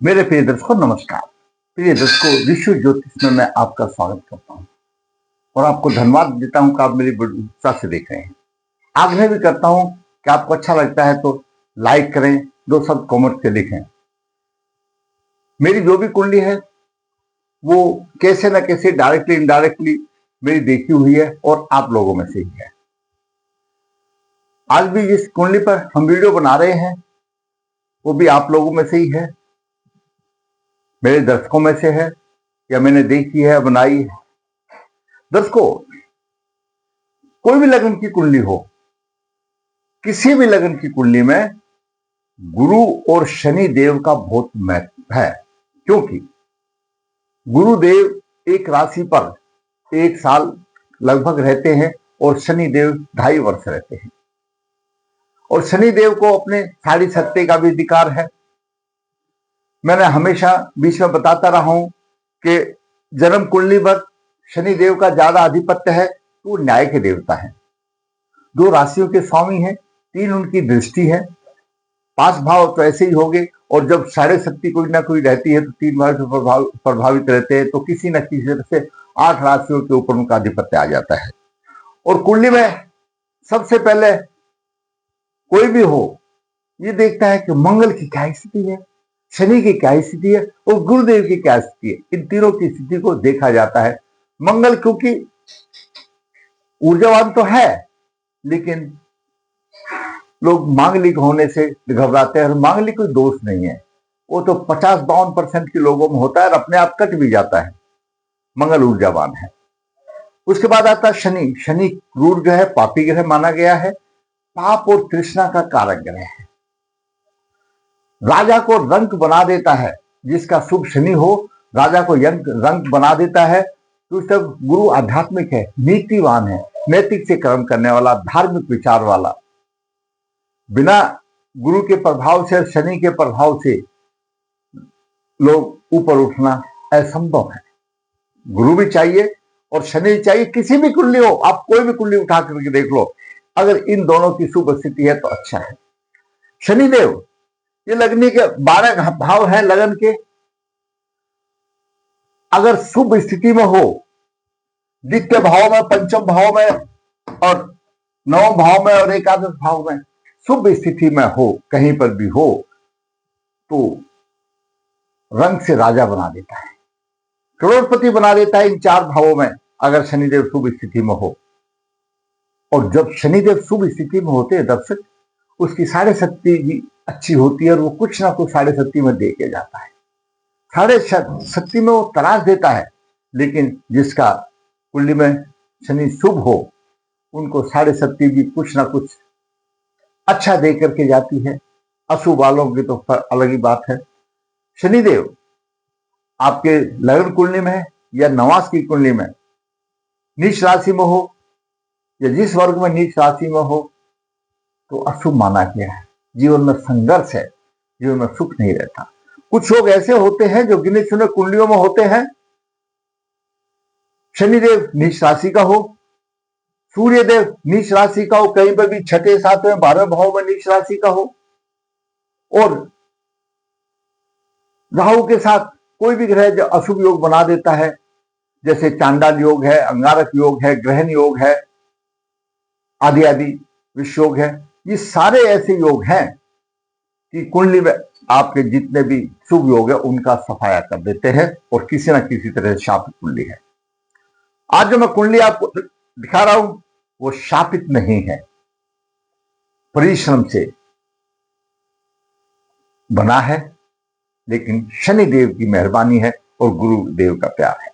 मेरे प्रिय दर्शकों नमस्कार। प्रिय दर्शकों, विश्व ज्योतिष में मैं आपका स्वागत करता हूं और आपको धन्यवाद देता हूं कि आप मेरी बड़ी उत्साह से देख रहे हैं। आग्रह भी करता हूं कि आपको अच्छा लगता है तो लाइक करें, दो शब्द कमेंट के लिखें। मेरी जो भी कुंडली है वो कैसे न कैसे डायरेक्टली इनडायरेक्टली मेरी देखी हुई है और आप लोगों में से ही है। आज भी जिस कुंडली पर हम वीडियो बना रहे हैं वो भी आप लोगों में से ही है, मेरे दर्शकों में से है या मैंने देखी है, बनाई है। दर्शकों, कोई भी लगन की कुंडली हो, किसी भी लगन की कुंडली में गुरु और शनि देव का बहुत महत्व है, क्योंकि गुरुदेव एक राशि पर एक साल लगभग रहते हैं और शनि देव 2.5 वर्ष रहते हैं और शनि देव को अपने साढ़े सत्ते का भी अधिकार है। मैंने हमेशा बीच में बताता रहा हूं कि जन्म कुंडली पर शनि देव का ज्यादा आधिपत्य है तो वो न्याय के देवता है। 2 राशियों के स्वामी हैं, 3 उनकी दृष्टि है, 5 भाव तो ऐसे ही होंगे और जब साढ़े शक्ति कोई ना कोई रहती है तो 3 भाव से प्रभावित रहते हैं, तो किसी न किसी तरह से 8 राशियों के ऊपर उनका आधिपत्य आ जाता है। और कुंडली में सबसे पहले कोई भी हो ये देखता है कि मंगल की क्या स्थिति है, शनि की क्या स्थिति है और गुरुदेव की क्या स्थिति है। इन तीनों की स्थिति को देखा जाता है। मंगल क्योंकि ऊर्जावान तो है, लेकिन लोग मांगलिक होने से घबराते हैं और मांगलिक कोई दोष नहीं है, वो तो 50-52% के लोगों में होता है और अपने आप कट भी जाता है। मंगल ऊर्जावान है। उसके बाद आता है शनि। शनि क्रूर ग्रह, पापी ग्रह माना गया है, पाप और तृष्णा का कारक ग्रह है। राजा को रंक बना देता है, जिसका शुभ शनि हो राजा को रंक बना देता है। दूसरा, गुरु आध्यात्मिक है, नीतिवान है, नैतिक से कर्म करने वाला, धार्मिक विचार वाला। बिना गुरु के प्रभाव से और शनि के प्रभाव से लोग ऊपर उठना असंभव है। गुरु भी चाहिए और शनि भी चाहिए। किसी भी कुंडली हो, आप कोई भी कुंडली उठा करके देख लो, अगर इन दोनों की शुभ स्थिति है तो अच्छा है। शनिदेव ये लगने के 12 भाव है लगन के, अगर शुभ स्थिति में हो, द्वितीय भाव में, पंचम भाव में और 9 भाव में और एकादश भाव में शुभ स्थिति में हो, कहीं पर भी हो, तो रंग से राजा बना देता है, करोड़पति बना देता है इन 4 भावों में, अगर शनिदेव शुभ स्थिति में हो। और जब शनिदेव शुभ स्थिति में होते हैं दर्शक, उसकी साढ़े शक्ति भी अच्छी होती है और वो कुछ ना कुछ साढ़े शक्ति में दे के जाता है। साढ़े शक्ति में वो तराश देता है, लेकिन जिसका कुंडली में शनि शुभ हो उनको साढ़े शक्ति भी कुछ ना कुछ अच्छा दे करके जाती है। अशुभ वालों की तो अलग ही बात है। शनिदेव आपके लगन कुंडली में या नवास की कुंडली में नीच राशि में हो या जिस वर्ग में नीच राशि में हो तो अशुभ माना गया है। जीवन में संघर्ष है, जीवन में सुख नहीं रहता। कुछ लोग ऐसे होते हैं जो गिने चुने कुंडलियों में होते हैं, शनिदेव नीच राशि का हो, सूर्यदेव नीच राशि का हो, कहीं पर भी 6, 7, 12 भाव में नीच राशि का हो, और राहु के साथ कोई भी ग्रह जो अशुभ योग बना देता है, जैसे चांडाल योग है, अंगारक योग है, ग्रहण योग है, आदि आदि विश्व योग है। ये सारे ऐसे योग हैं कि कुंडली में आपके जितने भी शुभ योग है उनका सफाया कर देते हैं और किसी न किसी तरह से शापित कुंडली है। आज जो मैं कुंडली आपको दिखा रहा हूं वो शापित नहीं है, परिश्रम से बना है, लेकिन शनिदेव की मेहरबानी है और गुरुदेव का प्यार है।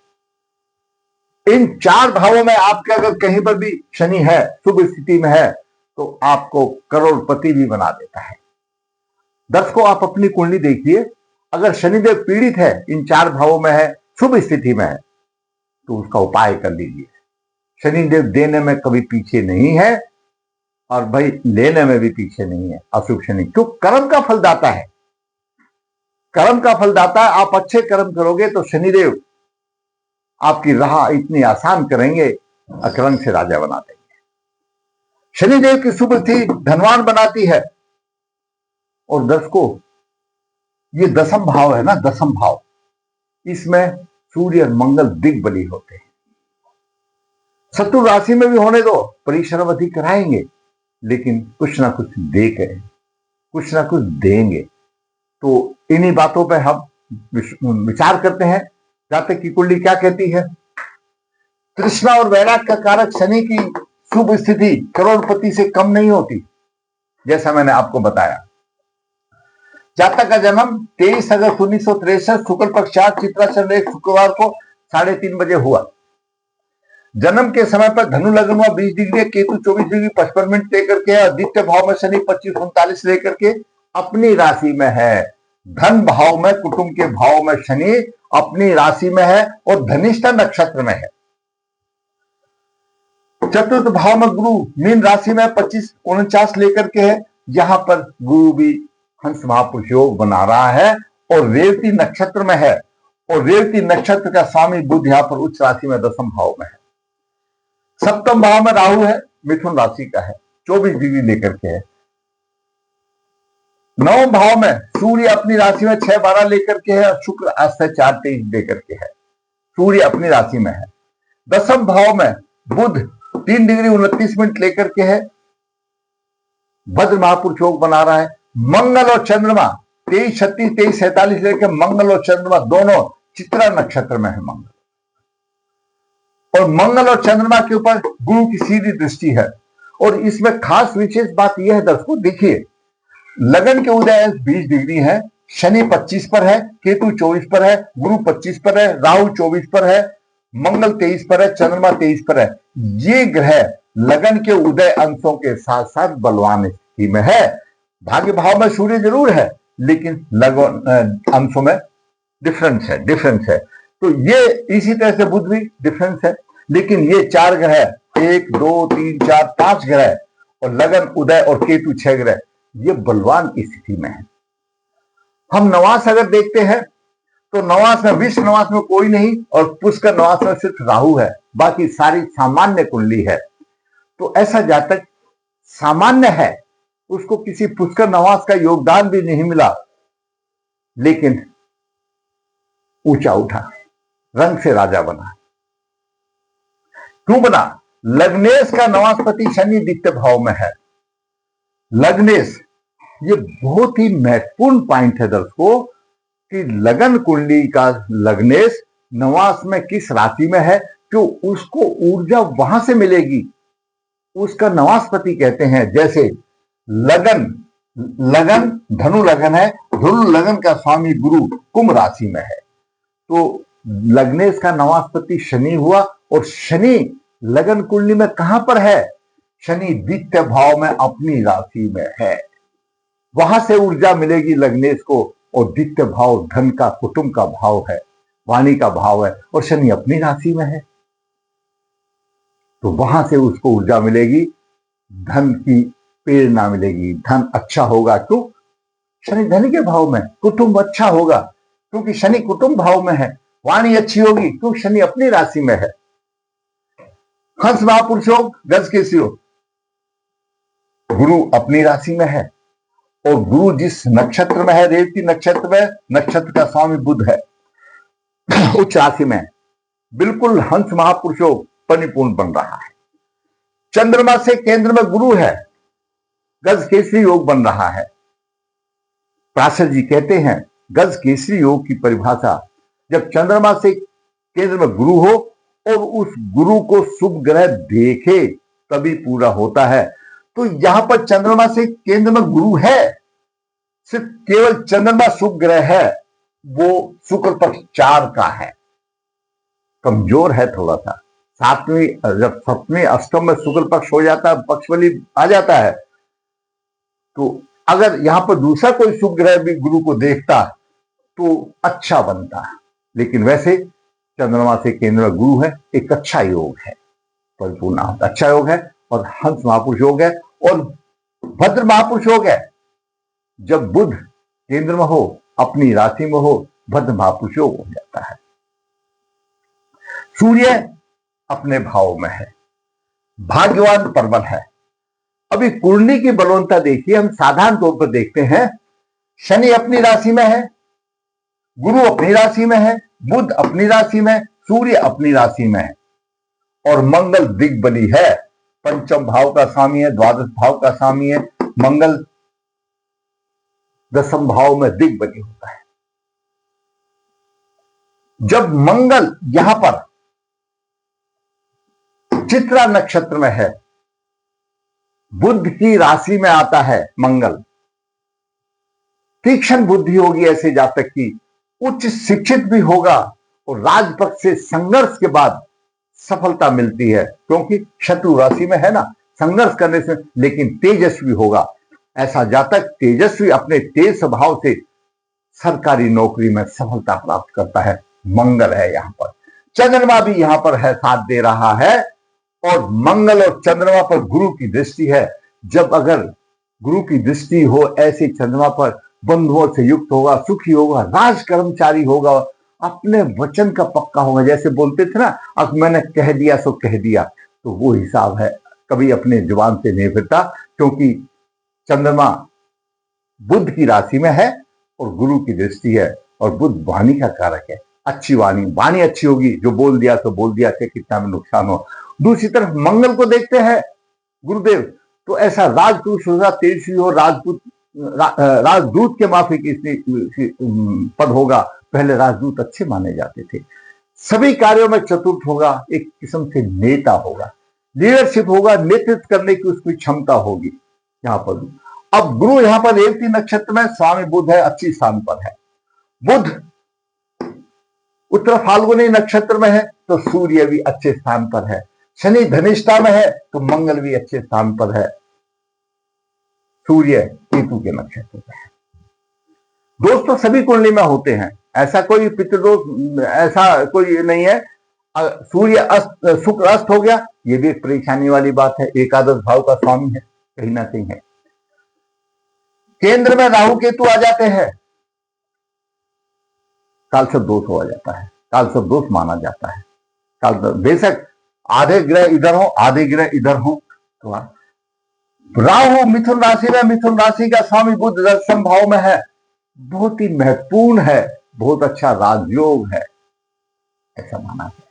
इन 4 भावों में आपके अगर कहीं पर भी शनि है, शुभ स्थिति में है, तो आपको करोड़पति भी बना देता है। दर्शकों, आप अपनी कुंडली देखिए, अगर शनिदेव पीड़ित है, इन 4 भावों में है, शुभ स्थिति में है, तो उसका उपाय कर लीजिए। शनिदेव देने में कभी पीछे नहीं है और भाई लेने में भी पीछे नहीं है। अशुभ शनि क्यों? कर्म का फलदाता है, कर्म का फलदाता है। आप अच्छे कर्म करोगे तो शनिदेव आपकी राह इतनी आसान करेंगे, अकरंग से राजा बना देंगे। शनिदेव की शुभ स्थिति धनवान बनाती है। और दर्शकों, ये दसम भाव है ना, दसम भाव, इसमें सूर्य और मंगल दिग्बली होते हैं। शत्रु राशि में भी होने दो, परिश्रम अधिक कराएंगे, लेकिन कुछ ना कुछ दे के, कुछ ना कुछ देंगे। तो इन्हीं बातों पे हम विचार करते हैं। जातक की कुंडली क्या कहती है? तृष्णा और वैराग का कारक शनि की शुभ स्थिति करोड़पति से कम नहीं होती, जैसा मैंने आपको बताया। जातक का जन्म 23 अगस्त 1963 शुक्ल पक्ष 4 चित्रा चंद्र एक शुक्रवार को 3:30 बजे हुआ। जन्म के समय पर धनु लग्न हुआ 20 डिग्री, केतु 24 डिग्री 55 मिनट लेकर के, द्वितीय भाव में शनि 25-39 लेकर के अपनी राशि में है। धन भाव में, कुटुंब के भाव में शनि अपनी राशि में है और धनिष्ठा नक्षत्र में है। चतुर्थ भाव में गुरु मीन राशि में 25-49 लेकर के है। यहां पर गुरु भी हंस महापुरुष योग बना रहा है और रेवती नक्षत्र में है, और रेवती नक्षत्र का स्वामी बुध यहां पर उच्च राशि में दसम भाव में है। सप्तम भाव में राहु है, मिथुन राशि का है, 24 डिग्री लेकर के है। नवम भाव में सूर्य अपनी राशि में 6-12 लेकर के है और शुक्र आस्था 4-23 लेकर के है। सूर्य अपनी राशि में है। दसम भाव में बुध 3 डिग्री 29 मिनट लेकर के है, भद्र महापुरुष योग बना रहा है। मंगल और चंद्रमा 23-36, 23-47 लेकर मंगल और चंद्रमा दोनों चित्रा नक्षत्र में है मंगल, और मंगल और चंद्रमा के ऊपर गुरु की सीधी दृष्टि है। और इसमें खास विशेष बात यह है दर्शकों, देखिए लगन के उदय 20 डिग्री है, शनि 25 पर है, केतु 24 पर है, गुरु 25 पर है, राहु 24 पर है, मंगल 23 पर है, चंद्रमा 23 पर है। ये ग्रह लगन के उदय अंशों के साथ साथ बलवान स्थिति में है। भाग्य भाव में सूर्य जरूर है, लेकिन लगन अंशों में डिफरेंस है। तो ये इसी तरह से बुध भी डिफरेंस है। लेकिन ये 4 ग्रह, 1, 2, 3, 4, 5 ग्रह और लगन, उदय और केतु 6 ग्रह, ये बलवान स्थिति में है। हम नवास अगर देखते हैं तो नवास में, विश्व नवास में कोई नहीं और पुष्कर नवास में सिर्फ राहु है, बाकी सारी सामान्य कुंडली है। तो ऐसा जातक सामान्य है, उसको किसी पुष्कर नवास का योगदान भी नहीं मिला, लेकिन ऊंचा उठा, रंग से राजा बना। क्यों बना? लग्नेश का नवासपति शनि द्वितीय भाव में है। लग्नेश, ये बहुत ही महत्वपूर्ण पॉइंट है दोस्तों कि लगन कुंडली का लग्नेश नवास में किस राशि में है, जो उसको ऊर्जा वहां से मिलेगी, उसका नवासपति कहते हैं। जैसे लगन धनु लगन है, धनु लगन का स्वामी गुरु कुंभ राशि में है, तो लग्नेश का नवासपति शनि हुआ। और शनि लगन कुंडली में कहां पर है? शनि द्वितीय भाव में अपनी राशि में है, वहां से ऊर्जा मिलेगी लग्नेश को। और द्वितीय भाव धन का, कुटुंब का भाव है, वाणी का भाव है, और शनि अपनी राशि में है, तो वहां से उसको ऊर्जा मिलेगी, धन की प्रेरणा मिलेगी, धन अच्छा होगा। क्यों? शनि धन के भाव में, कुटुंब अच्छा होगा क्योंकि शनि कुटुंब भाव में है, वाणी अच्छी होगी क्योंकि शनि अपनी राशि में है। हंस महापुरुष योग, गज केसरी योग, गुरु अपनी राशि में है, और गुरु जिस नक्षत्र में है, रेवती नक्षत्र में, नक्षत्र का स्वामी बुध है, उच्च राशि में, बिल्कुल हंस महापुरुष योग परिपूर्ण बन रहा है। चंद्रमा से केंद्र में गुरु है, गज केसरी योग बन रहा है। प्राशर जी कहते हैं गज केसरी योग की परिभाषा, जब चंद्रमा से केंद्र में गुरु हो और उस गुरु को शुभ ग्रह देखे तभी पूरा होता है। तो यहां पर चंद्रमा से केंद्र में गुरु है, सिर्फ केवल चंद्रमा शुभ ग्रह है, वो शुक्ल पक्ष 4 का है, कमजोर है थोड़ा सा। सातवीं, जब सप्तमी अष्टम में शुक्ल पक्ष हो जाता है, पक्षबली आ जाता है, तो अगर यहां पर दूसरा कोई शुभ ग्रह भी गुरु को देखता तो अच्छा बनता है। लेकिन वैसे चंद्रमा से केंद्र में गुरु है, एक अच्छा योग है, परिपूर्ण अच्छा योग है, और हंस महापुरुष योग है, और भद्र महापुरुष योग है। जब बुध केंद्र में हो, अपनी राशि में हो, भद्र महापुरुष योग हो जाता है। सूर्य अपने भाव में है, भाग्यवान प्रबल है। अभी कुंडली की बलवंता देखिए, हम साधारण तौर पर देखते हैं, शनि अपनी राशि में है, गुरु अपनी राशि में है, बुध अपनी राशि में, सूर्य अपनी राशि में है और मंगल दिग्बली है। पंचम भाव का स्वामी है, द्वादश भाव का स्वामी है। मंगल दसम भाव में दिग्बली होता है। जब मंगल यहां पर चित्रा नक्षत्र में है, बुध की राशि में आता है मंगल, तीक्ष्ण बुद्धि होगी ऐसे जातक की, उच्च शिक्षित भी होगा और राजपक्ष से संघर्ष के बाद सफलता मिलती है, क्योंकि शत्रु राशि में है ना, संघर्ष करने से, लेकिन तेजस्वी होगा। ऐसा जातक तेजस्वी अपने तेज स्वभाव से सरकारी नौकरी में सफलता प्राप्त करता है। मंगल है यहां पर, चंद्रमा भी यहां पर है, साथ दे रहा है और मंगल और चंद्रमा पर गुरु की दृष्टि है। जब अगर गुरु की दृष्टि हो ऐसे चंद्रमा पर, बंधुओं से युक्त होगा, सुखी होगा, राज कर्मचारी होगा, अपने वचन का पक्का होगा। जैसे बोलते थे ना, अब मैंने कह दिया सो कह दिया, तो वो हिसाब है, कभी अपने जुबान से नहीं फिरता, क्योंकि चंद्रमा बुध की राशि में है और गुरु की दृष्टि है और बुध वाणी का कारक है। अच्छी वाणी अच्छी होगी, जो बोल दिया तो बोल दिया, चाहे कितना भी नुकसान हो। दूसरी तरफ मंगल को देखते हैं गुरुदेव, तो ऐसा राजपुरुष होगा, तेजस्वी हो, राजदूत के माफिक पद होगा। पहले राजदूत अच्छे माने जाते थे। सभी कार्यों में चतुर्थ होगा, एक किस्म से नेता होगा, लीडरशिप होगा, नेतृत्व करने की उसकी क्षमता होगी। यहां पर अब गुरु यहां पर रेवती नक्षत्र में स्वामी बुध है, अच्छी स्थान पर है। बुध उत्तर फाल्गुनी नक्षत्र में है तो सूर्य भी अच्छे स्थान पर है। शनि धनिष्ठा में है तो मंगल भी अच्छे स्थान पर है। सूर्य केतु के नक्षत्र में है। दोस्तों सभी कुंडली में होते हैं, ऐसा कोई पितृदोष ऐसा कोई नहीं है। सूर्य अस्त, शुक्र अस्त हो गया, ये भी एक परेशानी वाली बात है। एकादश भाव का स्वामी है, कहीं ना कहीं है। केंद्र में राहु केतु आ जाते हैं, कालसर्प दोष हो जाता है, कालसर्प दोष माना जाता है। बेशक आधे ग्रह इधर हो, आधे ग्रह इधर हो, तो राहु मिथुन राशि में, मिथुन राशि का स्वामी बुध दशम भाव में है, बहुत ही महत्वपूर्ण है, बहुत अच्छा राजयोग है, ऐसा माना गया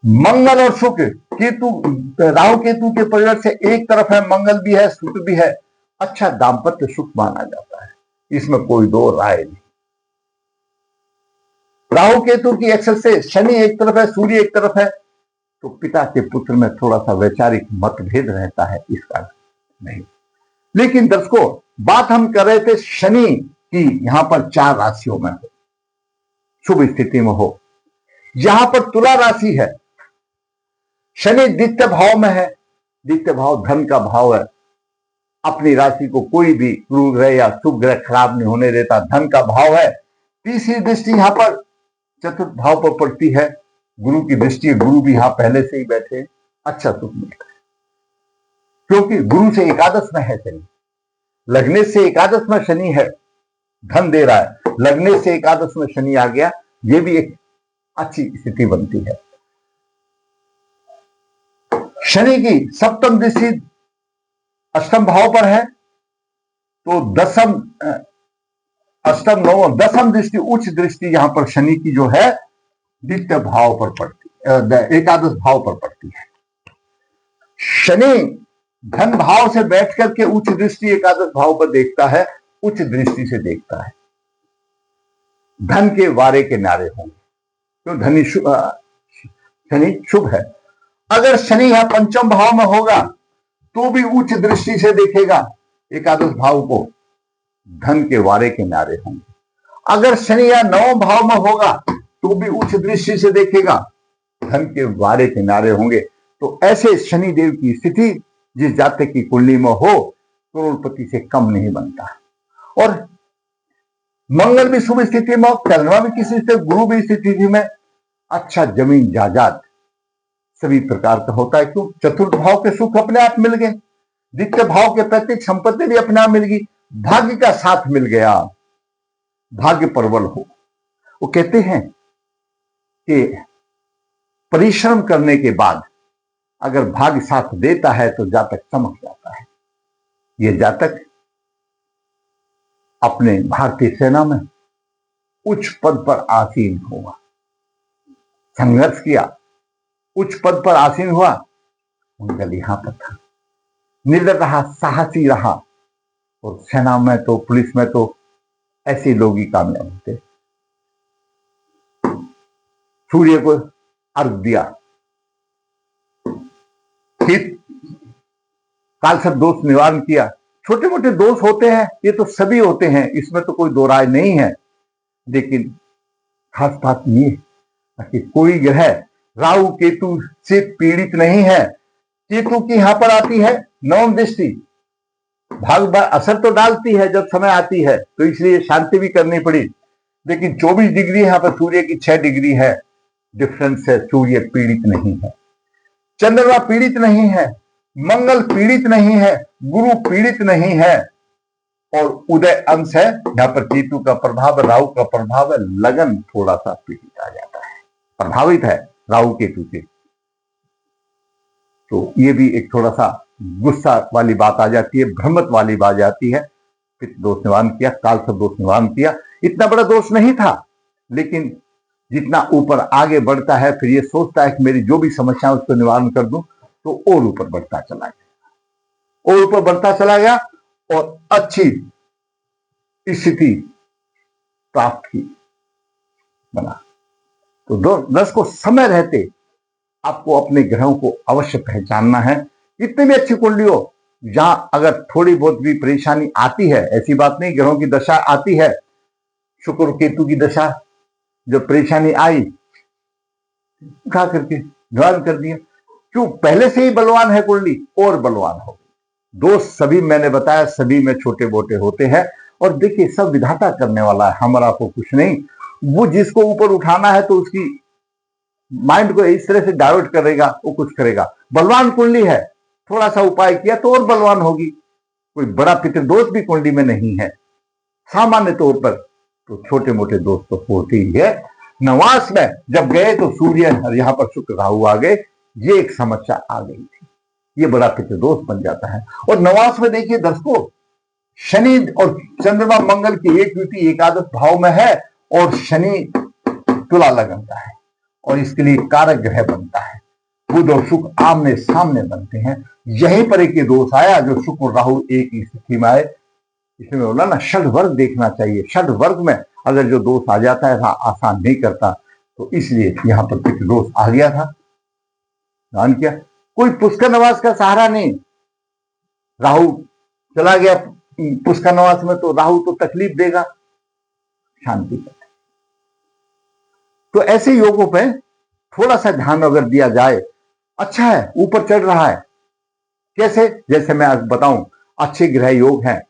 है। मंगल और शुक्र केतु, राहु केतु के परिवर्तन से एक तरफ है, मंगल भी है, शुक्र भी है, अच्छा दाम्पत्य सुख माना जाता है, इसमें कोई दो राय नहीं। राहु केतु की एक्सेस से शनि एक तरफ है, सूर्य एक तरफ है, तो पिता के पुत्र में थोड़ा सा वैचारिक मतभेद रहता है, इसका नहीं। लेकिन दर्शकों बात हम कर रहे थे शनि की, यहां पर 4 राशियों में हो, शुभ स्थिति में हो। यहां पर तुला राशि है, शनि द्वितीय भाव में है, द्वितीय भाव धन का भाव है। अपनी राशि को कोई भी गुरु ग्रह या शुभ ग्रह खराब नहीं होने देता, धन का भाव है। तीसरी दृष्टि यहां पर चतुर्थ भाव पर पड़ती है, गुरु की दृष्टि, गुरु भी यहां पहले से ही बैठे, अच्छा सुख मिलता है, क्योंकि गुरु से एकादश में है शनि। लग्ने से एकादश में शनि है, धन दे रहा है, लग्ने से एकादश में शनि आ गया, ये भी एक अच्छी स्थिति बनती है। शनि की सप्तम दृष्टि अष्टम भाव पर है, तो दसम अष्टम नवम दसम दृष्टि, उच्च दृष्टि यहां पर शनि की जो है द्वितीय भाव पर पड़ती, एकादश भाव पर पड़ती है। शनि धन भाव से बैठ करके उच्च दृष्टि एकादश भाव पर देखता है, उच्च दृष्टि से देखता है, धन के वारे के नारे होंगे, तो शनि शुभ है। अगर शनि यहां पंचम भाव में होगा तो भी उच्च दृष्टि से देखेगा एकादश भाव को, धन के वारे के नारे होंगे। अगर शनि यहां नवम भाव में होगा तो भी उच्च दृष्टि से देखेगा, धन के वारे के नारे होंगे। तो ऐसे शनि देव की स्थिति जिस जातक की कुंडली में हो, करोड़पति से कम नहीं बनता। और मंगल भी शुभ स्थिति में, चंद्रमा भी किसी से, गुरु भी स्थिति में, अच्छा जमीन जायदाद सभी प्रकार का होता है। क्यों? चतुर्थ भाव के सुख अपने आप मिल गए, द्वितीय भाव के पैतृक संपत्ति भी अपने आप मिल गई, भाग्य का साथ मिल गया, भाग्य प्रबल हो। वो कहते हैं कि परिश्रम करने के बाद अगर भाग्य साथ देता है तो जातक चमक जाता है। ये जातक अपने भारतीय सेना में उच्च पद पर आसीन हुआ, संघर्ष किया, उच्च पद पर आसीन हुआ, मंगल यहां पर था, निडर रहा, साहसी रहा। और सेना में तो, पुलिस में तो ऐसे लोग ही कामयाब होते। सूर्य को अर्घ दिया, फिर कालसर्प दोष निवारण किया। छोटे मोटे दोष होते हैं, ये तो सभी होते हैं, इसमें तो कोई दो राय नहीं है। लेकिन खास बात ये कि कोई ग्रह राहु केतु से पीड़ित नहीं है। केतु की यहां पर आती है नवम दृष्टि, भाग असर तो डालती है जब समय आती है, तो इसलिए शांति भी करनी पड़ी। लेकिन 24 डिग्री यहां पर सूर्य की 6 डिग्री है, डिफरेंस है। सूर्य पीड़ित नहीं है, चंद्रमा पीड़ित नहीं है, मंगल पीड़ित नहीं है, गुरु पीड़ित नहीं है, और उदय अंश है। यहां पर केतु का प्रभाव, राहु का प्रभाव है, लगन थोड़ा सा पीड़ित आ जाता है, प्रभावित है राहु केतु से। तो ये भी एक थोड़ा सा गुस्सा वाली बात आ जाती है, भ्रमत वाली बात आ जाती है। फिर दोष निवारण किया, कालसर्प दोष निवारण किया। इतना बड़ा दोष नहीं था, लेकिन जितना ऊपर आगे बढ़ता है फिर ये सोचता है कि मेरी जो भी समस्या है उसको निवारण कर दूं, तो और ऊपर बढ़ता चला गया, और ऊपर बढ़ता चला गया, और अच्छी स्थिति प्राप्त की बना। तो दर्शक को समय रहते आपको अपने ग्रहों को अवश्य पहचानना है। इतनी भी अच्छी कुंडली हो, जहां अगर थोड़ी बहुत भी परेशानी आती है, ऐसी बात नहीं, ग्रहों की दशा आती है, शुक्र केतु की दशा जब परेशानी आई, उठा करके निवारण कर दिया। क्यों? पहले से ही बलवान है कुंडली, और बलवान हो गई। दोष सभी मैंने बताया, सभी में छोटे मोटे होते हैं। और देखिए, सब विधाता करने वाला है, हमारा को कुछ नहीं। वो जिसको ऊपर उठाना है तो उसकी माइंड को इस तरह से डाइवर्ट करेगा, वो कुछ करेगा। बलवान कुंडली है, थोड़ा सा उपाय किया तो और बलवान होगी। कोई बड़ा पितृदोष भी कुंडली में नहीं है, सामान्य तौर पर तो छोटे मोटे दोष तो होते ही है। नवास में जब गए तो सूर्य, यहां पर शुक्र राहु आ गए, ये एक समस्या आ गई थी, ये बड़ा पितृदोष बन जाता है। और नवास में देखिए दर्शकों, शनि और चंद्रमा मंगल की एक युति एकादश भाव में है, और शनि तुला लगन का है, और इसके लिए कारक ग्रह बनता है। बुध और शुक्र आमने सामने बनते हैं। यहीं पर एक दोष आया, जो शुक्र राहु एक ही स्थिति में आए। इसमें बोला ना, षड वर्ग देखना चाहिए। षड वर्ग में अगर जो दोष आ जाता है, आसान नहीं करता, तो इसलिए यहां पर कुछ दोष आ गया था, ध्यान किया। कोई पुष्कर नवास का सहारा नहीं, राहु चला गया पुष्कर नवास में, तो राहु तो तकलीफ देगा, शांति करते। तो ऐसे योगों पे थोड़ा सा ध्यान अगर दिया जाए, अच्छा है, ऊपर चढ़ रहा है। कैसे? जैसे मैं आज बताऊं, अच्छे ग्रह योग हैं,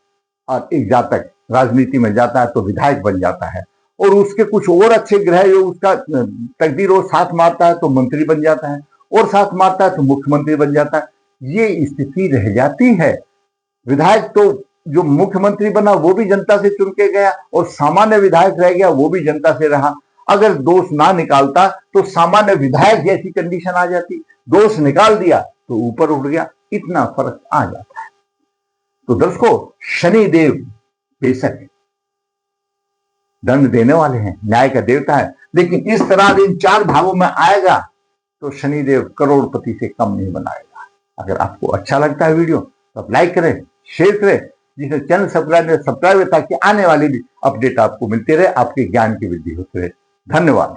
और एक जातक राजनीति में जाता है तो विधायक बन जाता है, और उसके कुछ और अच्छे ग्रह योग, उसका तकदीर और साथ मारता है तो मंत्री बन जाता है, और साथ मारता है तो मुख्यमंत्री बन जाता है। ये स्थिति रह जाती है। विधायक तो जो मुख्यमंत्री बना वो भी जनता से चुन के गया, और सामान्य विधायक रह गया वो भी जनता से रहा। अगर दोष ना निकालता तो सामान्य विधायक जैसी कंडीशन आ जाती, दोष निकाल दिया तो ऊपर उठ गया, इतना फर्क आ जाता है। तो दर्शकों, शनि देव बेशक दंड देने वाले हैं, न्याय का देवता है, लेकिन इस तरह इन 4 भावों में आएगा तो शनिदेव करोड़पति से कम नहीं बनाएगा। अगर आपको अच्छा लगता है वीडियो तो आप लाइक करें, शेयर करें, जिसे चैनल सब्सक्राइब है, ताकि आने वाली भी अपडेट आपको मिलती रहे, आपके ज्ञान की वृद्धि होती रहे। धन्यवाद।